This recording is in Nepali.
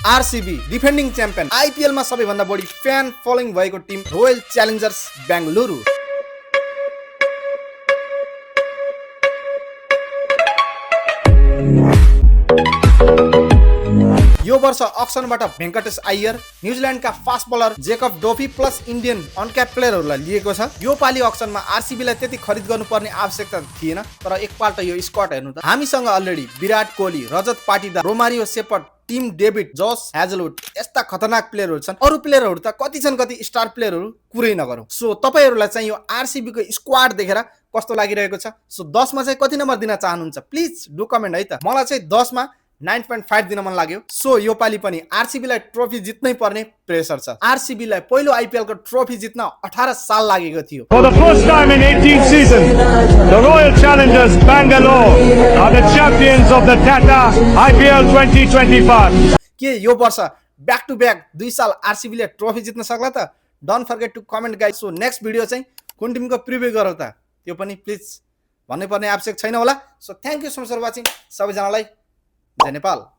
आरसीबी डिफेन्डिङ च्याम्पियन, आईपीएल मा सबैभन्दा बढी फ्यान फलोइङ भएको टिम रोयल च्यालेन्जर्स बेंगलुरु। यो वर्ष अक्सनबाट भेंकटेश अय्यर, न्यूजील्यान्डका fast bowler Jacob Duffy plus Indian uncapped प्लेयरहरूलाई लिएको छ। यो पालि अक्सनमा आरसीबीलाई त्यति खरिद गर्नुपर्ने आवश्यकता थिएन, तर एकपल्ट यो स्क्वाड हेर्नु त हामीसँग already Virat Kohli, Rajat Patidar, Romario सेपर्ट, team David, जस हेजलवुड यस्ता खतरनाक प्लेयरहरू छन्। अरू प्लेयरहरू त कति छन्, कति स्टार प्लेयरहरू कुरै नगरौँ। सो तपाईहरुलाई चाहिँ यो आरसीबी को स्क्वाड देखेर कस्तो लागिरहेको छ? सो 10 मा चाहिँ कति नम्बर दिन चाहनुहुन्छ? प्लिज डु कमेन्ट है त। मलाई चाहिँ 10 मा 9.5 दिन मन लाग्यो। सो यो पालि पनि आरसीबी लाई ट्रफी जित्नै पर्ने प्रेसर छ। आरसीबी लाई पहिलो आईपीएल को ट्रफी जित्न 18 साल लागेको थियो। For the first time in 18th season, the Royal Challengers Bangalore are the champions of the Tata IPL 2025. के यो वर्ष ब्याक टु ब्याक 2 साल आरसीबी ले ट्रफी जित्न सक्ला त? Don't forget to comment guys. So next video चाहिँ कुन टिमको प्रिभ्यू गरौ त? त्यो पनि प्लिज भन्नै पर्ने आवश्यक छैन होला। So thank you so much for watching. सबैजनालाई जय नेपाल।